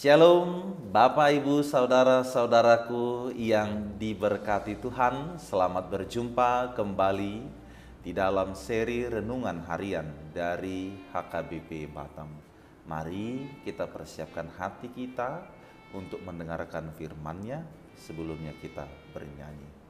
Shalom Bapak Ibu Saudara-saudaraku yang diberkati Tuhan. Selamat berjumpa kembali di dalam seri Renungan Harian dari HKBP Batam. Mari kita persiapkan hati kita untuk mendengarkan firman-Nya. Sebelumnya kita bernyanyi.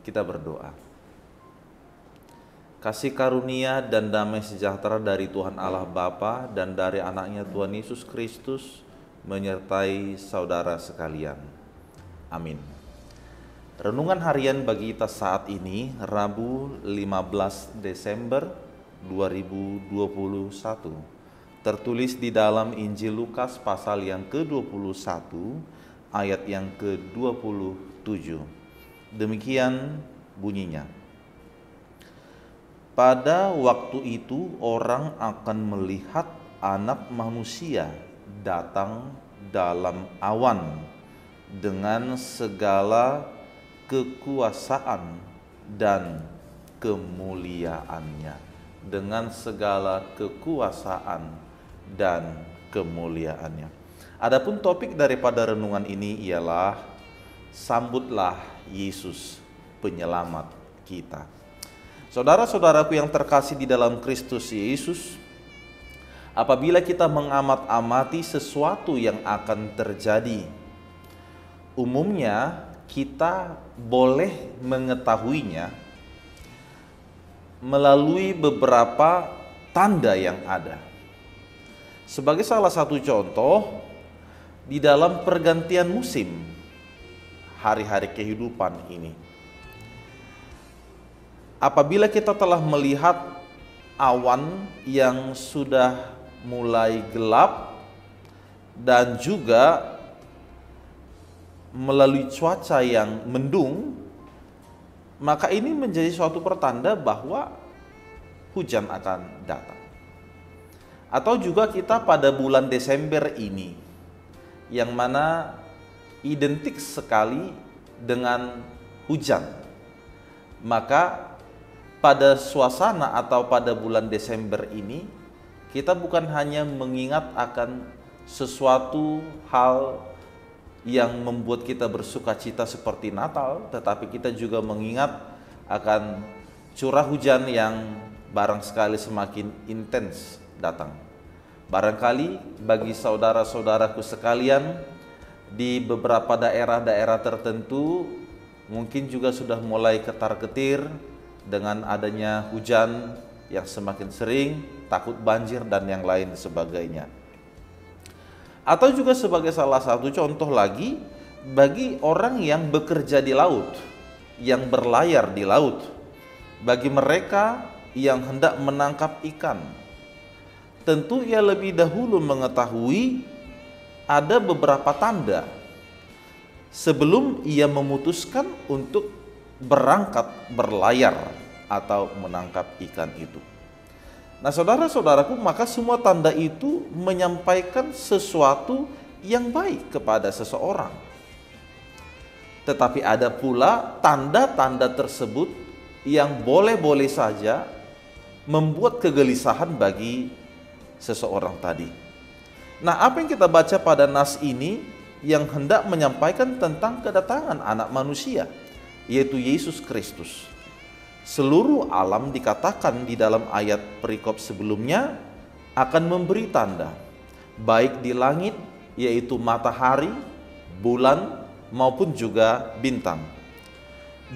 Kita berdoa. Kasih karunia dan damai sejahtera dari Tuhan Allah Bapa dan dari anaknya Tuhan Yesus Kristus menyertai saudara sekalian. Amin. Renungan harian bagi kita saat ini Rabu 15 Desember 2021. Tertulis di dalam Injil Lukas pasal yang ke-21 ayat yang ke-27. Demikian bunyinya. Pada waktu itu orang akan melihat Anak Manusia datang dalam awan dengan segala kekuasaan dan kemuliaannya. Dengan segala kekuasaan dan kemuliaannya. Adapun topik daripada renungan ini ialah sambutlah Yesus penyelamat kita. Saudara-saudaraku yang terkasih di dalam Kristus Yesus, apabila kita mengamat-amati sesuatu yang akan terjadi, umumnya kita boleh mengetahuinya melalui beberapa tanda yang ada. Sebagai salah satu contoh, di dalam pergantian musim, hari-hari kehidupan ini, apabila kita telah melihat awan yang sudah mulai gelap dan juga melalui cuaca yang mendung, maka ini menjadi suatu pertanda bahwa hujan akan datang. Atau juga kita pada bulan Desember ini, yang mana identik sekali dengan hujan, maka pada suasana atau pada bulan Desember ini, kita bukan hanya mengingat akan sesuatu hal yang membuat kita bersuka cita seperti Natal, tetapi kita juga mengingat akan curah hujan yang barang sekali semakin intens datang. Barangkali bagi saudara-saudaraku sekalian, di beberapa daerah-daerah tertentu mungkin juga sudah mulai ketar-ketir dengan adanya hujan yang semakin sering, takut banjir dan yang lain sebagainya. Atau juga sebagai salah satu contoh lagi, bagi orang yang bekerja di laut, yang berlayar di laut, bagi mereka yang hendak menangkap ikan, tentu ia lebih dahulu mengetahui ada beberapa tanda sebelum ia memutuskan untuk berangkat berlayar atau menangkap ikan itu. Nah, saudara-saudaraku, maka semua tanda itu menyampaikan sesuatu yang baik kepada seseorang. Tetapi ada pula tanda-tanda tersebut yang boleh-boleh saja membuat kegelisahan bagi seseorang tadi. Nah, apa yang kita baca pada nas ini yang hendak menyampaikan tentang kedatangan anak manusia, yaitu Yesus Kristus. Seluruh alam dikatakan di dalam ayat perikop sebelumnya akan memberi tanda, baik di langit, yaitu matahari, bulan, maupun juga bintang.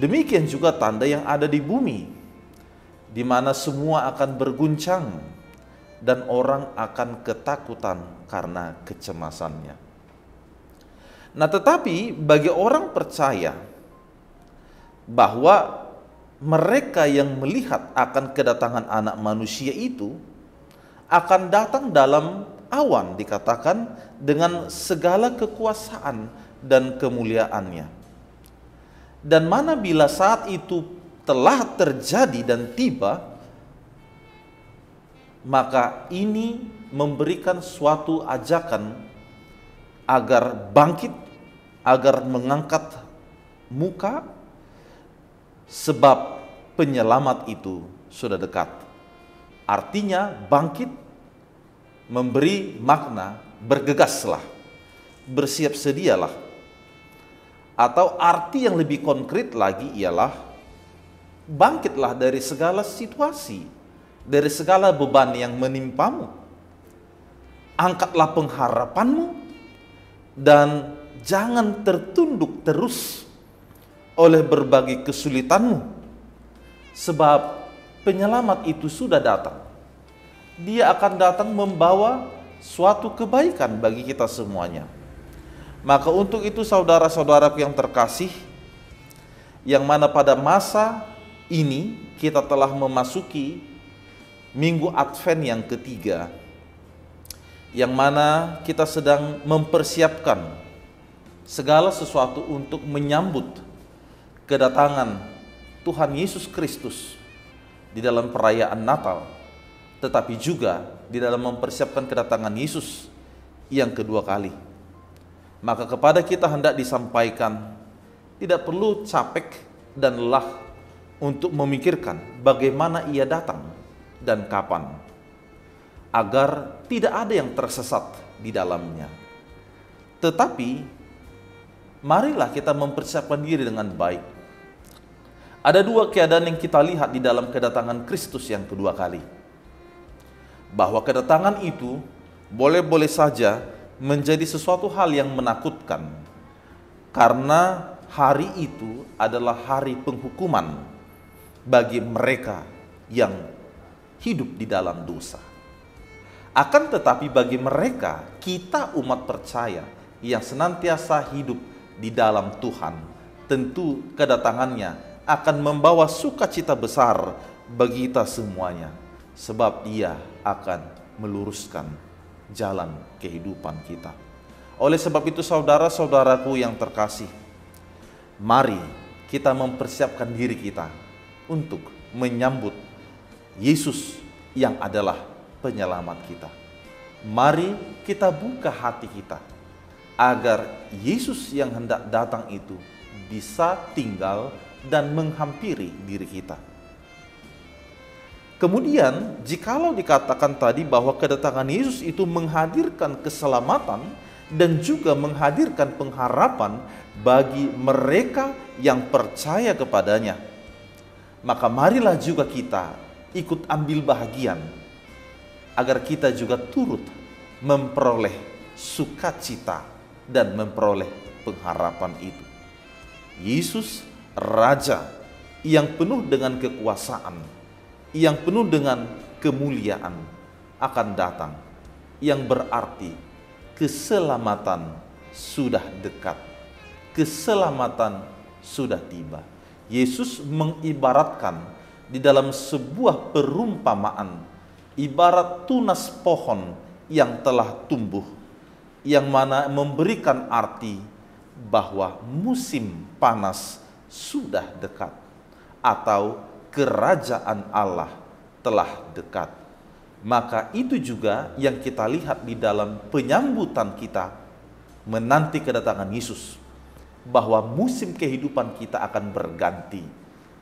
Demikian juga tanda yang ada di bumi, di mana semua akan berguncang dan orang akan ketakutan karena kecemasannya. Nah, tetapi bagi orang percaya bahwa mereka yang melihat akan kedatangan anak manusia itu akan datang dalam awan, dikatakan dengan segala kekuasaan dan kemuliaannya. Dan mana bila saat itu telah terjadi dan tiba, maka ini memberikan suatu ajakan agar bangkit, agar mengangkat muka, sebab penyelamat itu sudah dekat. Artinya bangkit memberi makna bergegaslah, bersiap sedialah. Atau arti yang lebih konkret lagi ialah bangkitlah dari segala situasi, dari segala beban yang menimpamu. Angkatlah pengharapanmu dan jangan tertunduk terus oleh berbagai kesulitanmu, sebab penyelamat itu sudah datang. Dia akan datang membawa suatu kebaikan bagi kita semuanya. Maka untuk itu saudara-saudaraku yang terkasih, yang mana pada masa ini kita telah memasuki minggu Advent yang ketiga, yang mana kita sedang mempersiapkan segala sesuatu untuk menyambut kedatangan Tuhan Yesus Kristus di dalam perayaan Natal, tetapi juga di dalam mempersiapkan kedatangan Yesus yang kedua kali. Maka kepada kita hendak disampaikan, tidak perlu capek dan lelah untuk memikirkan bagaimana ia datang dan kapan, agar tidak ada yang tersesat di dalamnya. Tetapi marilah kita mempersiapkan diri dengan baik. Ada dua keadaan yang kita lihat di dalam kedatangan Kristus yang kedua kali. Bahwa kedatangan itu boleh-boleh saja menjadi sesuatu hal yang menakutkan, karena hari itu adalah hari penghukuman bagi mereka yang hidup di dalam dosa. Akan tetapi bagi mereka, kita umat percaya yang senantiasa hidup di dalam Tuhan, tentu kedatangannya akan membawa sukacita besar bagi kita semuanya, sebab Dia akan meluruskan jalan kehidupan kita. Oleh sebab itu saudara-saudaraku yang terkasih, mari kita mempersiapkan diri kita untuk menyambut Yesus yang adalah penyelamat kita. Mari kita buka hati kita agar Yesus yang hendak datang itu bisa tinggal dan menghampiri diri kita. Kemudian, jikalau dikatakan tadi bahwa kedatangan Yesus itu menghadirkan keselamatan dan juga menghadirkan pengharapan bagi mereka yang percaya kepadanya, maka marilah juga kita ikut ambil bahagian agar kita juga turut memperoleh sukacita dan memperoleh pengharapan itu. Yesus Raja yang penuh dengan kekuasaan, yang penuh dengan kemuliaan akan datang, yang berarti keselamatan sudah dekat, keselamatan sudah tiba. Yesus mengibaratkan di dalam sebuah perumpamaan, ibarat tunas pohon yang telah tumbuh, yang mana memberikan arti bahwa musim panas sudah dekat atau kerajaan Allah telah dekat. Maka itu juga yang kita lihat di dalam penyambutan kita menanti kedatangan Yesus, bahwa musim kehidupan kita akan berganti.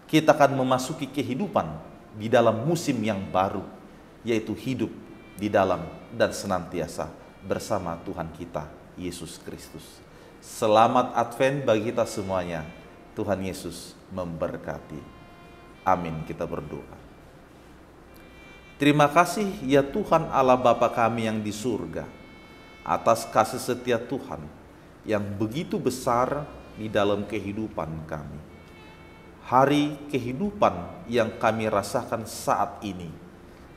Kita akan memasuki kehidupan di dalam musim yang baru, yaitu hidup di dalam dan senantiasa bersama Tuhan kita Yesus Kristus. Selamat Advent bagi kita semuanya. Tuhan Yesus memberkati. Amin. Kita berdoa. Terima kasih ya Tuhan Allah Bapa kami yang di surga, atas kasih setia Tuhan yang begitu besar di dalam kehidupan kami. Hari kehidupan yang kami rasakan saat ini,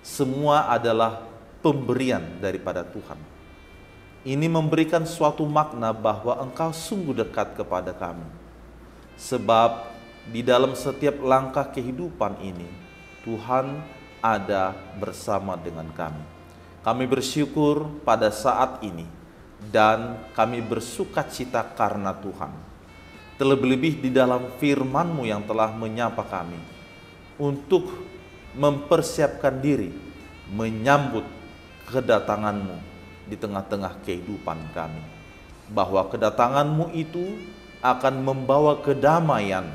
semua adalah pemberian daripada Tuhan. Ini memberikan suatu makna bahwa Engkau sungguh dekat kepada kami. Sebab di dalam setiap langkah kehidupan ini, Tuhan ada bersama dengan kami. Kami bersyukur pada saat ini dan kami bersuka cita karena Tuhan. Terlebih-lebih di dalam firman-Mu yang telah menyapa kami untuk mempersiapkan diri menyambut kedatangan-Mu di tengah-tengah kehidupan kami. Bahwa kedatangan-Mu itu akan membawa kedamaian,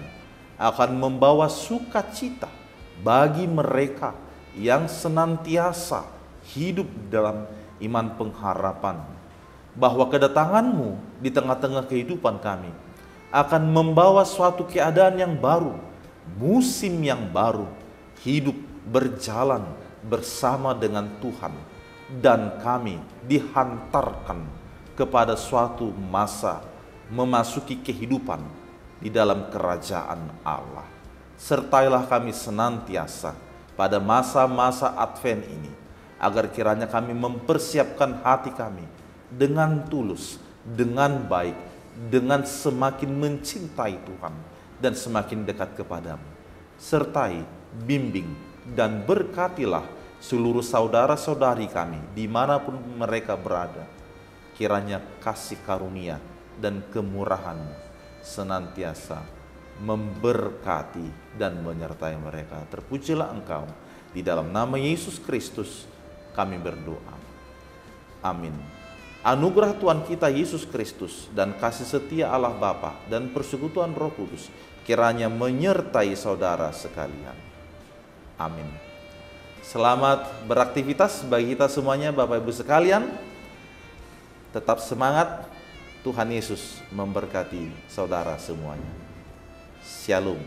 akan membawa sukacita bagi mereka yang senantiasa hidup dalam iman pengharapan. Bahwa kedatangan-Mu di tengah-tengah kehidupan kami akan membawa suatu keadaan yang baru, musim yang baru, hidup berjalan bersama dengan Tuhan, dan kami dihantarkan kepada suatu masa memasuki kehidupan di dalam kerajaan Allah. Sertailah kami senantiasa pada masa-masa Advent ini, agar kiranya kami mempersiapkan hati kami dengan tulus, dengan baik, dengan semakin mencintai Tuhan dan semakin dekat kepadamu. Sertai, bimbing, dan berkatilah seluruh saudara-saudari kami dimanapun mereka berada. Kiranya kasih karunia dan kemurahan-Mu senantiasa memberkati dan menyertai mereka. Terpujilah Engkau. Di dalam nama Yesus Kristus kami berdoa. Amin. Anugerah Tuhan kita Yesus Kristus dan kasih setia Allah Bapa dan persekutuan Roh Kudus kiranya menyertai saudara sekalian. Amin. Selamat beraktivitas bagi kita semuanya Bapak Ibu sekalian. Tetap semangat. Tuhan Yesus memberkati saudara semuanya. Shalom.